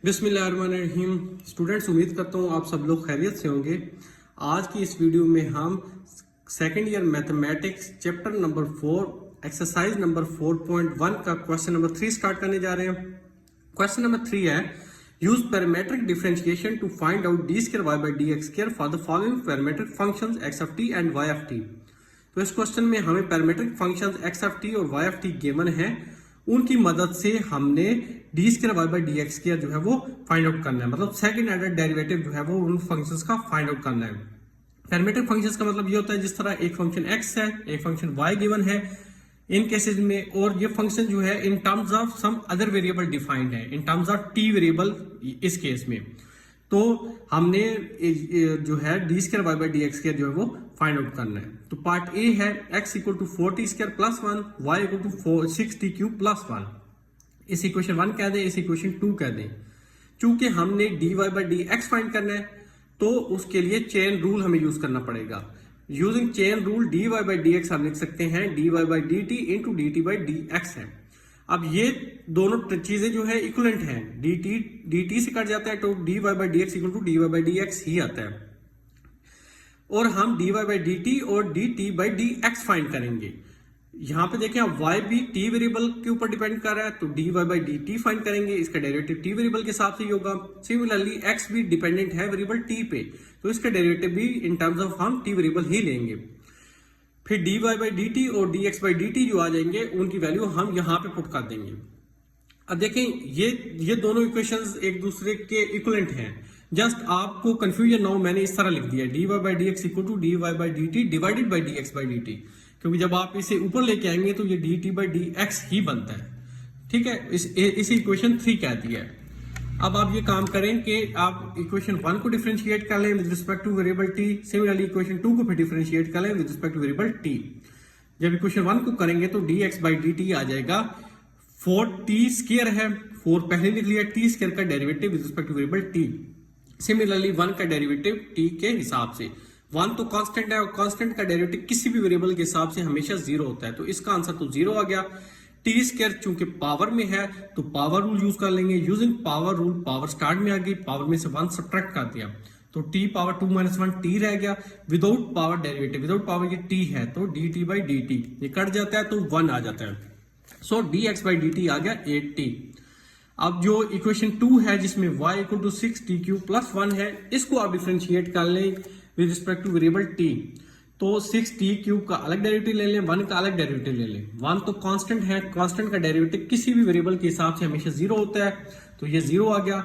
बिस्मिल्लाहिर्रहमानिर्रहीम। स्टूडेंट्स, उम्मीद करता हूँ आप सब लोग खैरियत से होंगे। आज की इस वीडियो में हम second year mathematics chapter number 4 exercise number 4.1 का क्वेश्चन नंबर 3 स्टार्ट करने जा रहे हैं। क्वेश्चन नंबर 3 है use parametric differentiation to find out D square Y by D x square for the following parametric functions X of T and Y of T. तो इस question में हमें parametric functions X of T और Y of T given है, उनकी मदद से हमने D square Y by D x square जो है वो फाइंड आउट करना है। मतलब सेकंड ऑर्डर डेरिवेटिव जो है वो उन फंक्शंस का फाइंड आउट करना है। पैरामेट्रिक फंक्शंस का मतलब ये होता है जिस तरह एक फंक्शन एक्स है, एक फंक्शन वाई गिवन है इन केसेस में, और ये फंक्शन जो है in terms of some other variable defined है, in terms of t variable इस केस में। तो हमने जो है d square Y by D x square जो है वो फाइंड आउट करना है। तो पार्ट ए है x equal to 4t square plus 1, y equal to 6t cube plus 1। इस इक्वेशन 1 कह दें, इस इक्वेशन 2 कह दें। चूंकि हमने dy by D x find करना है तो उसके लिए चेन रूल हमें यूज करना पड़ेगा। Using chain rule dy by D x हम लिख सकते हैं dy by D T into D T by D x है। अब ये दोनों चीजें जो है इक्वलेंट हैं, dt से कट जाता है तो dy by D x equal to dy by D x ही आता है। और हम dy बाई डी टी और dt by D x find करेंगे। यहां पे देखें y भी t वेरिएबल के ऊपर डिपेंड कर रहा है तो dy by D T find करेंगे, इसका डेरिवेटिव t वेरिएबल के हिसाब से ही होगा। सिमिलरली x भी डिपेंडेंट है वेरिएबल t पे तो इसका डेरिवेटिव भी इन टर्म्स ऑफ हम t वेरिएबल ही लेंगे। फिर dy बाई डी टी और dx बाई डी टी जो आ जाएंगे उनकी वैल्यू हम यहाँ पे पुट कर देंगे। अब देखें ये दोनों इक्वेशंस एक दूसरे के इक्वलेंट हैं। जस्ट आपको कंफ्यूजन ना हो, मैंने इस तरह लिख दिया dy by D x equal to dy by D T divided by dx by D T, क्योंकि जब आप इसे ऊपर लेके आएंगे तो ये dt बाई डी एक्स ही बनता है। ठीक है, इसे इक्वेशन 3 कहती है। अब आप ये काम करें कि आप इक्वेशन 1 को डिफरेंशिएट कर लें with respect to variable t, similarly equation 2 को फिर डिफरेंशिएट कर लें with respect to variable t। जब इक्वेशन 1 को करेंगे तो dx बाई डी टी आ जाएगा 4t स्क्वायर है, 4 पहले लिख लिया, t स्क्वायर का derivative with respect to variable t। Similarly 1 का डेरिवेटिव t के हिसाब से, 1 तो कांस्टेंट है और कांस्टेंट का डेरिवेटिव किसी भी वेरिएबल के हिसाब से हमेशा 0 होता है, तो इसका आंसर तो 0 आ गया। टी स्क्वायर चूंकि पावर में है तो पावर रूल यूज कर लेंगे। Using power rule, power start में आ गई, पावर में से 1 सब्ट्रैक्ट कर दिया तो t पावर 2 माइनस 1 t रह गया। Without power derivative, without power ये t है तो dt बाई डी टी ये कट जाता है तो 1 आ जाता है। So dx by D T आ गया 8t। अब जो इक्वेशन 2 है जिसमें y equal to 6t cube plus 1 है, इसको आप डिफरेंशिएट कर लें with respect to variable t। तो 6t क्यूब का अलग डेरिवेटिव ले लें, 1 का अलग डेरिवेटिव ले लें। 1 तो कांस्टेंट है, कांस्टेंट का डेरिवेटिव किसी भी वेरिएबल के हिसाब से हमेशा 0 होता है तो ये 0 आ गया।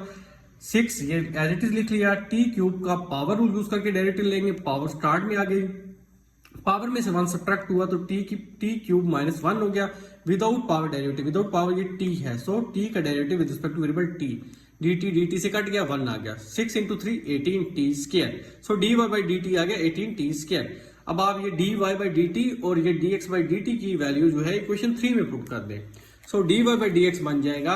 6 ये एज इट इज लिख लिया, t क्यूब का पावर रूल यूज करके डेरिवेटिव लेंगे, पावर स्टार्ट में आ गई, पावर में से 1 सब्ट्रैक्ट हुआ तो t क्यूब माइनस 1 हो गया। Without power derivative, without power ये t है सो t का derivative with respect to variable t, dt से कट गया 1 आ गया। 6 into 3 18t square, so dy by D T आ गया 18t स्क्वायर। अब आप ये dy बाई डी टी और ये dx बाई डी टी की वैल्यू जो है इक्वेशन 3 में पुट कर दें। सो dy बाई डी एक्स बन जाएगा,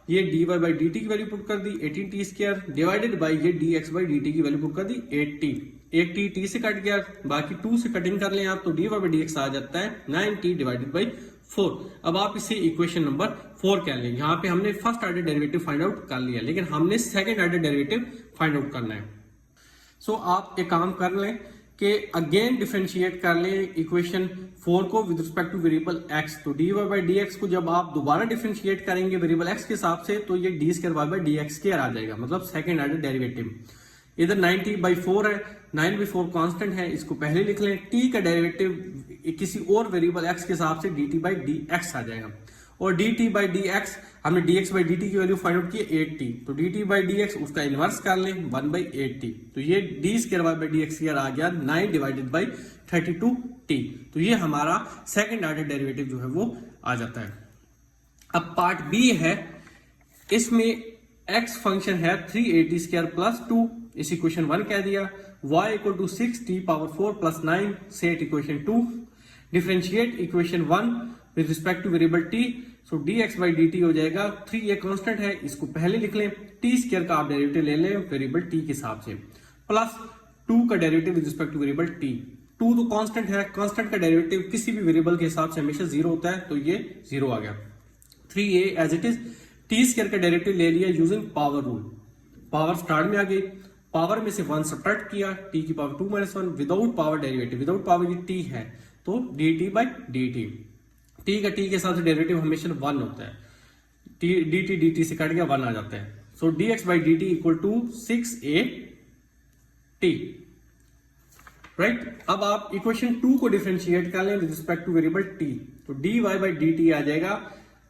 ये dy बाई डी टी की वैल्यू पुट कर दी 18t स्क्वायर डिवाइडेड बाई ये dx बाई डी टी की वैल्यू पुट कर दी 8t। 8t t से कट गया, बाकी 2 से कटिंग कर लें आप तो dy बाई डी एक्स आ जाता है 9t डिवाइडेड बाई 4। अब आप इसे इक्वेशन नंबर 4 कह लें। यहाँ पे हमने first order derivative find out कर लिया, लेकिन हमने second order derivative find out करना है। सो आप एक काम कर लें कि अगेन डिफरेंशिएट कर लें इक्वेशन 4 को with respect to variable x। तो dy बाई डी एक्स को जब आप दोबारा डिफरेंशिएट करेंगे वेरिएबल x के हिसाब से तो ये d square Y by D x square आ जाएगा, मतलब सेकंड ऑर्डर डेरिवेटिव। इधर 90 बाई 4 है, 9 बाई 4 कांस्टेंट है, इसको पहले लिख लें। t का डेरिवेटिव किसी और वेरिएबल x के हिसाब से dt बाई डी एक्स आ जाएगा, और dt बाई डी एक्स हमने dx बाई dt की वैल्यू फाइंड आउट की 8t, तो dt बाई डी एक्स उसका इनवर्स कर लें 1 बाई 8t, तो ये d square Y by D x square आ गया 9 डिवाइडेड बाई 32t। तो ये हमारा सेकंड ऑर्डर डेरिवेटिव जो है वो आ जाता है। अब पार्ट बी है, इसमें x फंक्शन है 3at स्क्वायर प्लस 2, इस इक्वेशन 1 कह दिया। y equal to 6t power 4 plus 9 set equation 2। Differentiate equation 1 with respect to variable t, so dx by D T हो जाएगा 3 ये कांस्टेंट है, इसको पहले लिख लें। t स्क्वायर का आप डेरिवेटिव ले लें वेरिएबल t के हिसाब से, प्लस 2 का derivative with respect to variable t। 2 तो कांस्टेंट है, कांस्टेंट का डेरिवेटिव किसी भी वेरिएबल के हिसाब से हमेशा 0 होता है तो ये 0 आ गया। 3a as it is, t square का डेरिवेटिव ले लिया using power rule. Power start में आ गई, पावर में से 1 सब्ट्रैक्ट किया, टी की power 2 - 1 without power derivative, without power ये टी है तो dt बाई dt, टी का टी के साथ डेरिवेटिव हमेशा 1 होता है, dt dt से कट गया 1 आ जाता है। So dx by dt equal to 6a t, right. अब आप इक्वेशन 2 को डिफरेंशिएट कर लें with respect to variable t, तो dy बाई dt आ जाएगा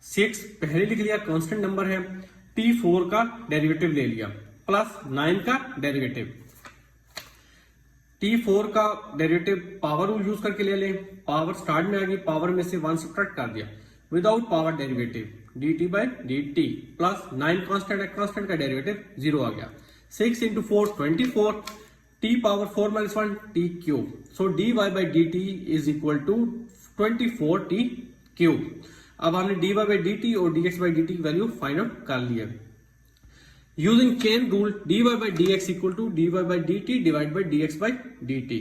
6 पहले लिख लिया कांस्टेंट नंबर है, t4 का डेरिवेटिव ले लिया प्लस 9 का डेरिवेटिव, t4 का डेरिवेटिव पावर रूल यूज करके ले लें, पावर स्टार्ट में आ गई, पावर में से 1 सब्ट्रैक्ट कर दिया, without power derivative dt by dt plus 9 constant है, कांस्टेंट का डेरिवेटिव 0 आ गया, 6 into 4 24, t power 4 - 1 t cube, so dy by dt is equal to 24 t cube. अब हमने dy बाई dt और dx बाई dt की वैल्यू फाइंड आउट कर लिया using chain rule, dy by dx equal to dy by dt divide by dx by dt।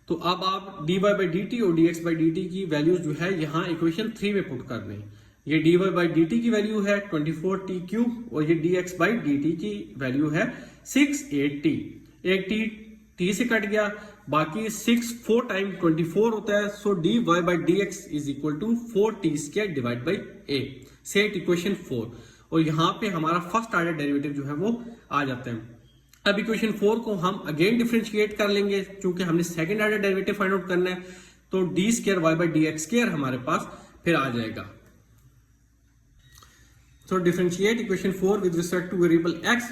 तो अब आप dy by dt और dx बाई dt की values जो है यहाँ इक्वेशन 3 में पुट कर दें। ये dy बाई dt की वैल्यू है 24 t क्यूब और ये dx बाई dt की वैल्यू है 6 एक t से कट गया, बाकी 6 4 टाइम 24 होता है, so dy by dx is equal to 4t square divide by a, set equation 4। और यहाँ पे हमारा फर्स्ट ऑर्डर डेरिवेटिव जो है वो आ जाता है। अब इक्वेशन 4 को हम अगेन डिफरेंशिएट कर लेंगे, क्योंकि हमने second order derivative find out करना है, तो d square Y by D x square हमारे पास फिर आ जाएगा। तो differentiate equation 4 with respect to variable x,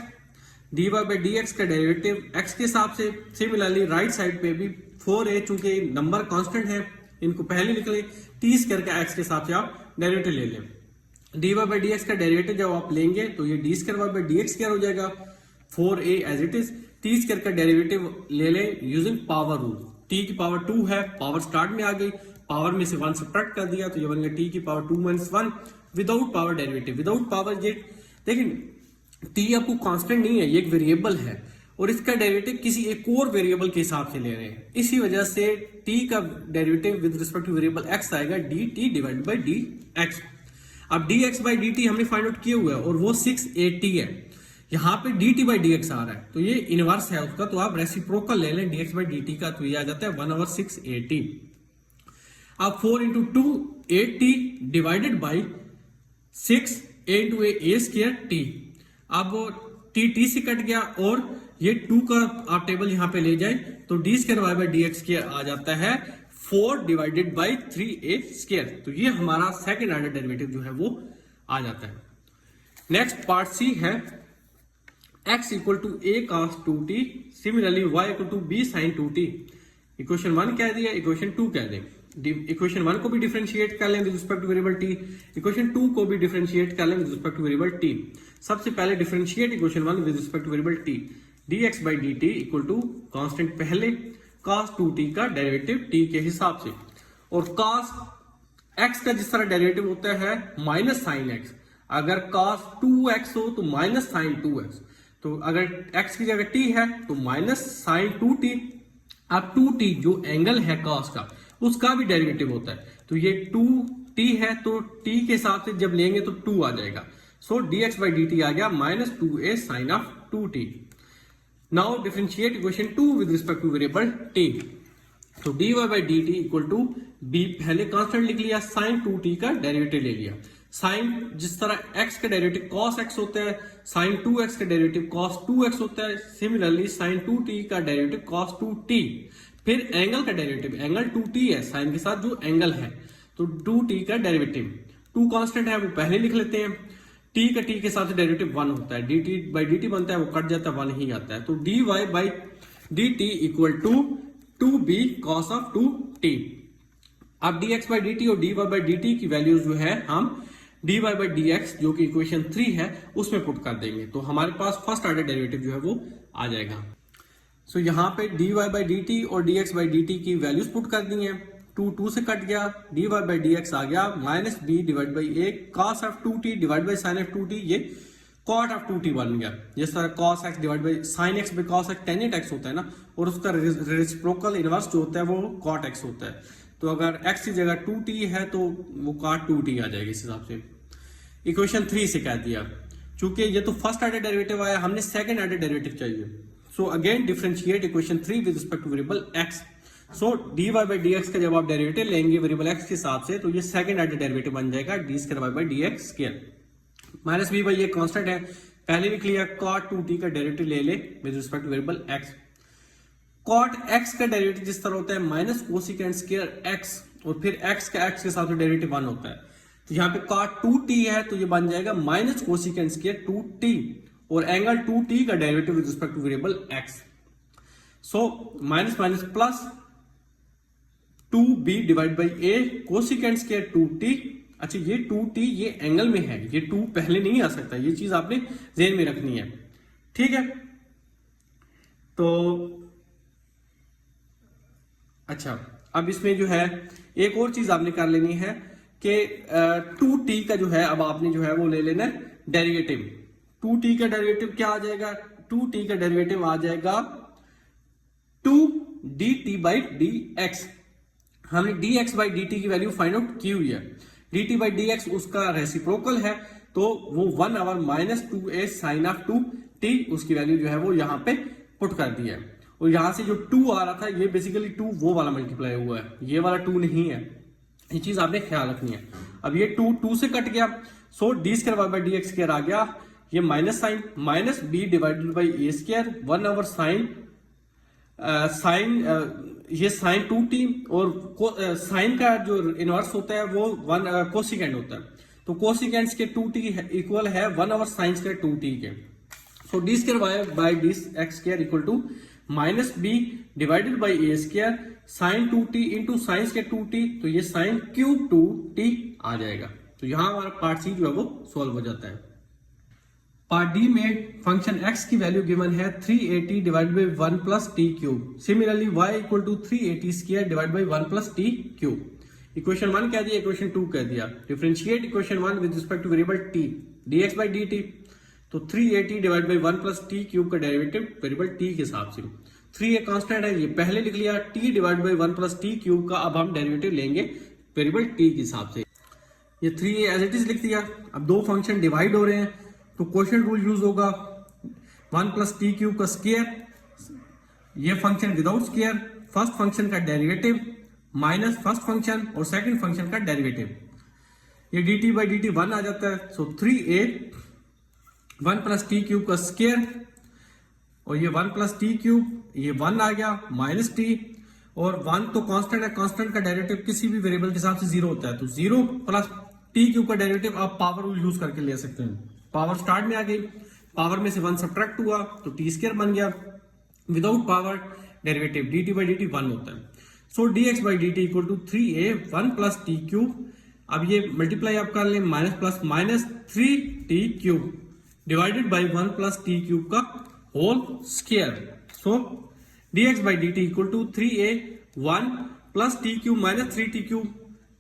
dy by D x का डेरिवेटिव x के हिसाब से, सिमिलरली राइट साइड पे भी 4a, चूंकि नंबर कांस्टेंट है इनको पहले लिख लें, टी स्क्वायर का x के हिसाब से आप डेरिवेटिव ले लें। dy बाई डी एक्स का डेरिवेटिव जब आप लेंगे तो ये d square Y by D x square हो जाएगा, 4a as it is, t square का डेरिवेटिव ले लें यूजिंग पावर रूल, t की पावर 2 है, पावर स्टार्ट में आ गई, पावर में से 1 सब्ट्रैक्ट कर दिया तो ये बन गया t की power 2 - 1 without power derivative, without power. ये लेकिन t आपको कांस्टेंट नहीं है, ये एक वेरिएबल है और इसका डेरिवेटिव किसी एक और वेरिएबल के हिसाब से ले रहे हैं, इसी वजह से t का derivative with respect to variable x आएगा dt डिवाइड बाई dx। अब dx बाई dt हमने फाइंड आउट किया हुआ है और वो 6a है, यहाँ पे dt बाई dx आ रहा है तो ये इनवर्स है उसका, तो आप रेसिप्रोकल ले लें dx बाई dt का, तो ये आ जाता है 1/6a। अब 4 into 2 8t divided by 6a into a square t। अब t से कट गया और ये 2 का आप टेबल यहाँ पे ले जाए तो d square Y by D x square आ जाता है 4 डिवाइडेड बाई 3a स्क्वायर, तो ये हमारा सेकंड ऑर्डर डेरिवेटिव जो है वो आ जाता है। नेक्स्ट पार्ट सी है x equal to a cos 2t, similarly y equal to b sin 2t। Equation 1 कह दिया, इक्वेशन 2 कह दें, इक्वेशन 1 को भी डिफरेंशिएट कर लें with respect to variable t, equation 2 को भी डिफरेंशिएट कर लें with respect to variable t। सबसे पहले differentiate equation 1 with respect to variable t, dx by dt equal to constant पहले cos 2t का डेरिवेटिव t के हिसाब से, और cos x का जिस तरह डेरिवेटिव होता है माइनस साइन x, अगर cos 2x हो तो माइनस साइन 2x, तो अगर x की जगह t है तो माइनस साइन 2t। अब 2t जो एंगल है cos का उसका भी डेरिवेटिव होता है, तो ये 2t है तो t के हिसाब से जब लेंगे तो 2 आ जाएगा, सो dx बाई dt आ गया minus 2a sine of 2t। Now differentiate equation 2 with respect to variable t, तो dy by dt equal to b, पहले कांस्टेंट लिख लिया, साइन 2t का डेरिवेटिव ले लिया, साइन जिस तरह x का डेरिवेटिव cos x होता है, साइन 2x का डेरिवेटिव cos 2x होता है, सिमिलरली साइन 2t का डेरिवेटिव cos 2t। फिर एंगल का डेरिवेटिव, एंगल 2t है साइन के साथ जो एंगल है, तो 2t का डेरिवेटिव, 2 कांस्टेंट है वो पहले लिख लेते हैं, t का t के साथ डेरिवेटिव 1 होता है, dt बाई dt बनता है वो कट जाता है 1 ही आता है, तो dy by dt equal to 2b cos of 2t। अब dx बाई dt और dy बाई dt की वैल्यूज जो है हम dy बाई dx जो कि इक्वेशन 3 है उसमें पुट कर देंगे, तो हमारे पास फर्स्ट ऑर्डर डेरिवेटिव जो है वो आ जाएगा। सो यहाँ पे dy बाई dt और dx बाई dt की वैल्यूज पुट कर दी हैं, 2 से कट गया, dy बाई dx आ गया minus b divide by a cos of 2t divide by sin of 2t, ये cot ऑफ 2t बन गया, जिस तरह cos x divide by sin x by cos x tan x होता है ना, और उसका रेसिप्रोकल इनवर्स जो होता है वो cot x होता है, तो अगर x की जगह 2t है तो वो cot 2t आ जाएगी इस हिसाब से। इक्वेशन 3 से कह दिया, चूंकि ये तो फर्स्ट ऑर्डर डेरिवेटिव आया, हमने सेकंड ऑर्डर डेरिवेटिव चाहिए। So again differentiate equation 3 with respect to variable x। So dy by D x का जब आप डेरिवेटिव लेंगे वेरिएबल x के हिसाब से, तो ये सेकंड ऑर्डर डेरिवेटिव बन जाएगा d square Y by D x square minus b by ये कांस्टेंट है, पहले भी क्लियर, cot 2t का डेरिवेटिव ले ले with respect to variable x। cot x का डेरिवेटिव जिस तरह होता है माइनस कोसिकेंट स्क्वायर x, और फिर x का x के साथ डेरिवेटिव 1 होता है, तो यहाँ पे cot 2t है तो ये बन जाएगा माइनस कोसिकेंट स्क्वायर 2t, और एंगल 2t का derivative with respect to variable x। So minus minus plus 2b divide by a cosecant square 2t। अच्छा ये 2t ये एंगल में है, ये 2 पहले नहीं आ सकता, ये चीज आपने ध्यान में रखनी है, ठीक है। तो अच्छा अब इसमें जो है एक और चीज आपने कर लेनी है कि 2t का जो है अब आपने जो है वो ले लेना है डेरिवेटिव। 2t का डेरिवेटिव क्या आ जाएगा, 2t का डेरिवेटिव आ जाएगा 2dt बाई डी एक्स। हमने dx बाई dt की वैल्यू फाइंड आउट की हुई है, dt बाई dx उसका रेसिप्रोकल है, तो वो 1 our minus 2a sine of 2t उसकी वैल्यू जो है वो यहाँ पे पुट कर दी है। और यहां से जो 2 आ रहा था ये बेसिकली 2 वो वाला मल्टीप्लाई हुआ है, ये वाला 2 नहीं है, ये चीज आपने ख्याल रखनी है। अब ये 2 से कट गया, so d square Y by D x square आ गया, ये minus sine minus b divided by a square 1 over sine ये साइन 2t, और साइन का जो इनवर्स होता है वो 1 कोसिकेंट होता है, तो कोसिकेंट्स के 2t इक्वल है 1 आवर साइन स्क्वायर 2t के। So d square Y by D x square equal to minus b divided by a square sine 2t into sine square 2t, तो ये साइन क्यूब 2t आ जाएगा। तो यहां हमारा part सी जो है वो सॉल्व हो जाता है। पार्ट डी में फंक्शन x की वैल्यू गिवन है 380 divide by 1 plus t cube. Similarly y equal to 380 square divide by 1 plus t cube. Equation 1 कह दिया, इक्वेशन 2 कह दिया। Differentiate equation 1 with respect to variable t dx by dt, तो 380 divide by 1 plus t cube का derivative variable t के हिसाब से, 3 एक कांस्टेंट है ये पहले लिख लिया, t divide by 1 plus t cube का अब हम डेरिवेटिव लेंगे वेरिएबल t के हिसाब से, ये 3 एज इट इज लिख दिया। अब दो फंक्शन डिवाइड हो रहे हैं तो क्वोशिएंट रूल यूज होगा, 1 प्लस टी क्यूब का स्क्वायर, ये function without square, first function का डेरिवेटिव माइनस फर्स्ट फंक्शन और सेकंड फंक्शन का डेरिवेटिव, ये dt बाई dt 1 आ जाता है। सो 3a 1 प्लस टी क्यूब का स्क्वायर, और ये 1 प्लस टी क्यूब, ये 1 आ गया माइनस टी, और 1 तो कांस्टेंट है, कांस्टेंट का डेरिवेटिव किसी भी वेरिएबल के हिसाब से 0 होता है, तो 0 प्लस टी क्यूब का डेरिवेटिव आप पावर रूल यूज करके ले सकते हैं। पावर स्टार्ट में आ गई, पावर में से 1 सब्ट्रैक्ट हुआ तो टी स्क्वायर बन गया, without power derivative dt by dt 1 होता है। So dx by dt equal to 3a 1 plus t cube, अब ये मल्टीप्लाई आप कर लें, minus plus minus 3t cube divided by 1 plus t cube का whole square. So dx by dt equal to 3a 1 plus t cube minus 3t cube,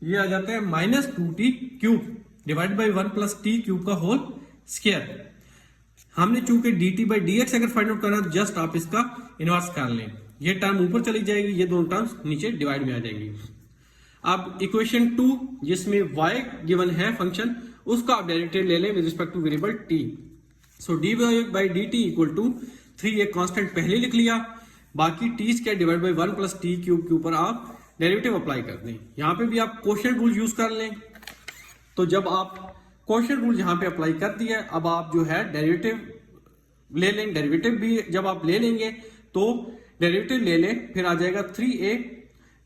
ये आ जाता है minus 2t cube divide by 1 plus t cube का whole square. हमने चूंकि dt by dx अगर find out करना तो जस्ट आप इसका इनवर्स कर लें, ये टर्म ऊपर चली जाएगी, ये दोनों टर्म्स नीचे डिवाइड में आ जाएंगी। अब इक्वेशन 2 जिसमें y गिवन है फंक्शन, उसका आप डेरिवेटिव ले लें with respect to variable t। So dy by dt equal to 3 एक कांस्टेंट पहले लिख लिया, बाकी t square divide by 1 plus t cube के ऊपर आप डेरिवेटिव अप्लाई कर दें। यहां पे भी आप क्वोशिएंट रूल यूज कर लें, तो जब आप क्वोशिएंट रूल यहां पे अप्लाई कर दिया, अब आप जो है डेरिवेटिव ले लें, डेरिवेटिव भी जब आप ले लेंगे तो डेरिवेटिव ले लें, फिर आ जाएगा 3a,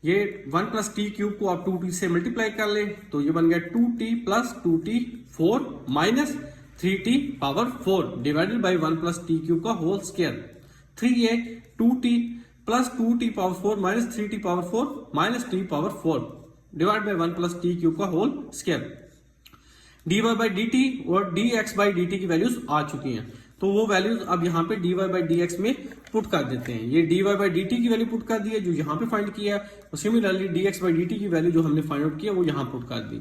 ये 1 प्लस टी क्यूब को आप 2t से मल्टीप्लाई कर लें, तो ये बन गया 2t plus 2t 4 minus 3t power 4 divided by 1 plus t cube का whole square. 3a 2t plus 2t power 4 minus 3t power 4 minus t power 4 divide by 1 plus t cube का whole square. dy by dt और dx by dt की values आ चुकी हैं, तो वो values अब यहाँ पे dy बाई dx में पुट कर देते हैं। ये dy बाई dt की वैल्यू पुट कर दी है जो यहाँ पे फाइंड किया है, और सिमिलरली dx बाई dt की वैल्यू जो हमने फाइंड आउट किया वो यहाँ पुट कर दी।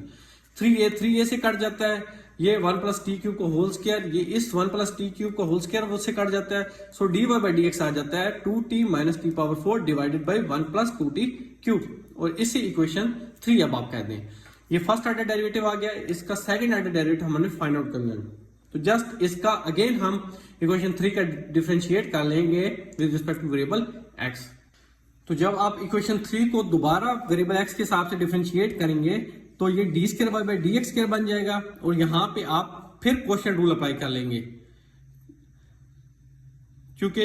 3a से कट जाता है, ये 1 प्लस टी क्यूब का होल स्क्वायर, ये इस 1 प्लस टी क्यूब का होल स्क्वायर वो से कट जाता है। सो dy बाई dx आ जाता है 2t minus T power 4 divided by 1 plus 2t cube, और इसी इक्वेशन 3 अब आप कह दें। ये फर्स्ट ऑर्डर डेरिवेटिव आ गया, इसका सेकंड ऑर्डर डेरिवेटिव हमने फाइंड आउट करना है। तो जस्ट इसका अगेन हम इक्वेशन 3 का डिफरेंशिएट कर लेंगे with respect to variable x. तो जब आप इक्वेशन 3 को दोबारा वेरिएबल एक्स के हिसाब से डिफरेंशिएट करेंगे तो ये d square Y by D x square बन जाएगा, और यहां पे आप फिर क्वोशिएंट रूल अप्लाई कर लेंगे, क्योंकि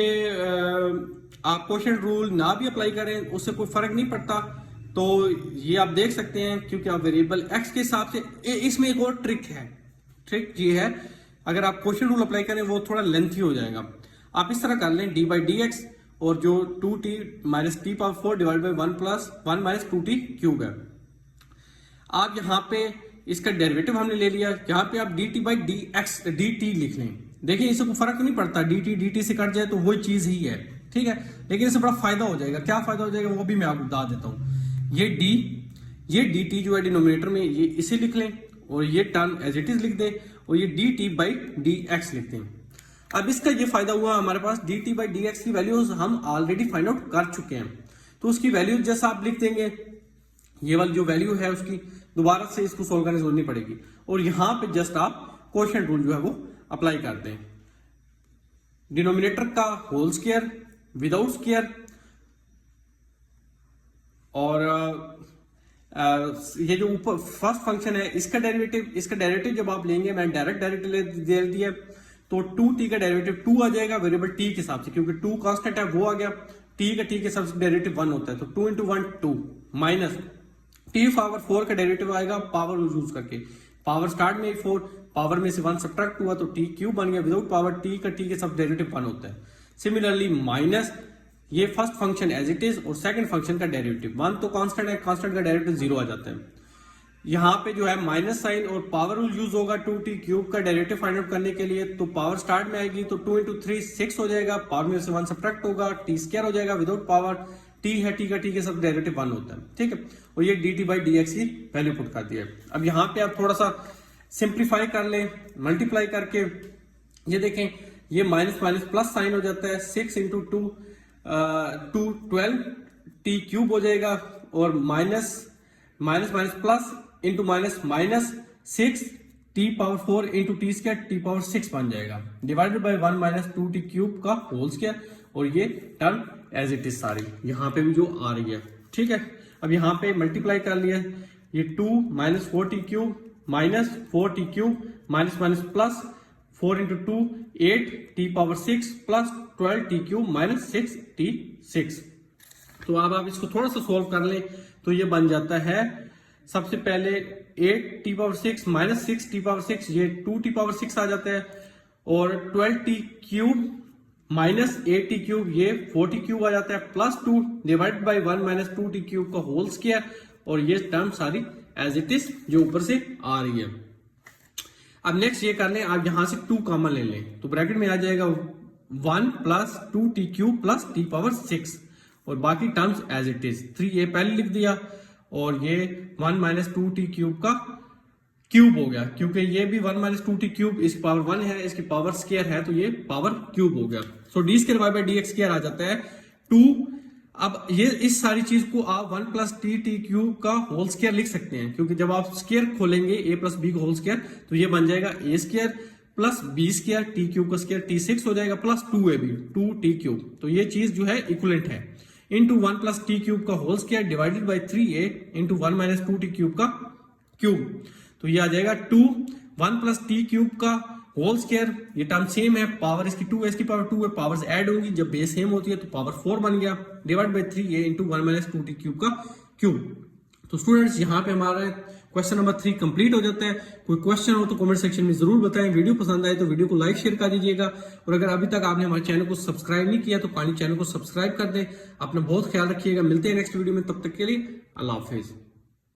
आप क्वोशिएंट रूल ना भी अप्लाई करें उससे कोई फर्क नहीं पड़ता। तो ये आप देख सकते हैं, क्योंकि आप वेरिएबल एक्स के हिसाब से, इसमें एक और ट्रिक है। ट्रिक ये है, अगर आप क्वोशिएंट रूल अप्लाई करें वो थोड़ा लेंथी हो जाएगा। आप इस तरह कर लें, डी बाई डी एक्स और जो 2t minus T power 4 divide by 1 plus 1 minus 2t cube है। आप यहाँ पे इसका डेरिवेटिव हमने ले लिया, यहाँ पे आप dt by D x dt लिख लें। देखिए इससे कोई फर्क नहीं पड़ता, dt से कट जाए तो वही चीज ही है, ठीक है। लेकिन इससे बड़ा फायदा हो जाएगा। क्या फायदा हो जाएगा वो भी मैं आपको बता देता हूँ। ये dt जो है डिनोमिनेटर में, ये इसे लिख लें और ये टर्म एज इट इज लिख दें, और ये dt बाई डी एक्स लिखते हैं। अब इसका ये फायदा हुआ, हमारे पास dt बाई डी एक्स की वैल्यूज हम ऑलरेडी फाइंड आउट कर चुके हैं। तो उसकी वैल्यू जैसा आप लिख देंगे, ये वाली जो वैल्यू है उसकी दोबारा से इसको सोल्व करने की जरूरत नहीं पड़ेगी, और यहां पे जस्ट आप क्वोशिएंट रूल जो है वो अप्लाई करते हैं। डिनोमिनेटर का होल स्क्वायर विदाउट स्क्वायर, और ये जो ऊपर फर्स्ट फंक्शन है इसका डेरिवेटिव जब आप लेंगे, मैंने डायरेक्ट डेरिवेटिव दे दिया, तो 2t का डेरिवेटिव 2 आ जाएगा वेरिएबल t के हिसाब से, क्योंकि 2 कांस्टेंट है वो आ गया। t का t के हिसाब से डेरिवेटिव 1 होता है, तो 2 इंटू 1 2 माइनस t पावर 4 का डेरिवेटिव आएगा पावर यूज करके। पावर स्टार्ट में 4, पावर में से 1 सब्ट्रैक्ट हुआ तो t क्यूब बन गया। विदाउट पावर t का t के सब डेरिवेटिव 1 होता है। सिमिलरली माइनस ये first function as it is और सेकंड फंक्शन का डेरिवेटिव 1 तो कांस्टेंट है, कांस्टेंट का डेरिवेटिव 0 आ जाता है। यहाँ पे जो है माइनस साइन और पावर रूल यूज होगा 2t क्यूब का डेरिवेटिव फाइंड आउट करने के लिए। तो पावर स्टार्ट में आएगी तो 2 इंटू 3 6 हो जाएगा, पावर में से 1 सब्ट्रैक्ट होगा, t स्क्वायर हो जाएगा। विदाउट पावर t है, t का t के सब डेरिवेटिव 1 होता है, ठीक है। और ये dt बाई डी एक्स की वैल्यू पुट कर दिया है। अब यहाँ पे आप थोड़ा सा सिंप्लीफाई कर लें, मल्टीप्लाई करके ये देखें, ये माइनस माइनस प्लस साइन हो जाता है। 6 इंटू 2 12 t क्यूब हो जाएगा, और minus minus minus plus into minus minus 6 t power 4 into T square t power 6 बन जाएगा, divided by 1 minus 2t cube का होल स्क्वायर, और ये टर्म एज इट इज सारी यहाँ पे भी जो आ रही है, ठीक है। अब यहाँ पे मल्टीप्लाई कर लिया, ये 2 minus 4t cube minus 4t cube minus minus plus 4 into 2 8 t power 6 plus 12t cube minus 6t6। तो अब आप इसको थोड़ा सा सोल्व कर लें तो ये बन जाता है, सबसे पहले 8t power 6 minus 6t power 6, ये 2t पावर 6 आ जाता है, और 12t cube minus 8t cube, ये 4t क्यूब आ जाता है, plus 2 divide by 1 minus 2t cube का होल स्क्वायर, और ये टर्म सारी एज इट इज जो ऊपर से आ रही है। अब नेक्स्ट ये कर लें, आप यहां से 2 कॉमन ले लें, तो ब्रैकेट में आ जाएगा 1 plus 2t cube plus t power 6, और बाकी टर्म्स एज इट इज। 3 ये पहले लिख दिया, और ये 1 माइनस 2t क्यूब का क्यूब हो गया, क्योंकि ये भी 1 माइनस 2t क्यूब इसकी पावर 1 है, इसकी पावर स्क्वायर है, तो ये पावर क्यूब हो गया। So d square Y by D x square आ जाता है 2। अब ये इस सारी चीज को आप 1 प्लस टी क्यूब का होल स्क्वायर लिख सकते हैं, क्योंकि जब आप स्क्वायर खोलेंगे a प्लस बी का होल स्क्वायर, तो ये बन जाएगा a square plus b square, t cube का स्क्वायर t6 हो जाएगा, प्लस 2ab 2t क्यूब। तो ये चीज जो है इक्विवेलेंट है, इंटू 1 प्लस टी क्यूब का whole square divided by 3a into 1 minus 2t cube का क्यूब। तो ये आ जाएगा 2 1 प्लस टी क्यूब का होल स्क्वायर, ये टर्म सेम है, पावर इसकी 2 है, इसकी पावर 2 है, पावर्स ऐड होंगी, जब बेस सेम होती है तो पावर 4 बन गया, divide by 3a into 1 minus 2t cube का क्यूब। तो स्टूडेंट्स यहाँ पे हमारा क्वेश्चन नंबर 3 कंप्लीट हो जाता है। कोई क्वेश्चन हो तो कमेंट सेक्शन में जरूर बताएं। वीडियो पसंद आए तो वीडियो को लाइक शेयर कर दीजिएगा, और अगर अभी तक आपने हमारे चैनल को सब्सक्राइब नहीं किया तो पानी चैनल को सब्सक्राइब कर दें। अपना बहुत ख्याल रखिएगा, मिलते हैं नेक्स्ट वीडियो में, तब तक के लिए अल्लाह हाफिज।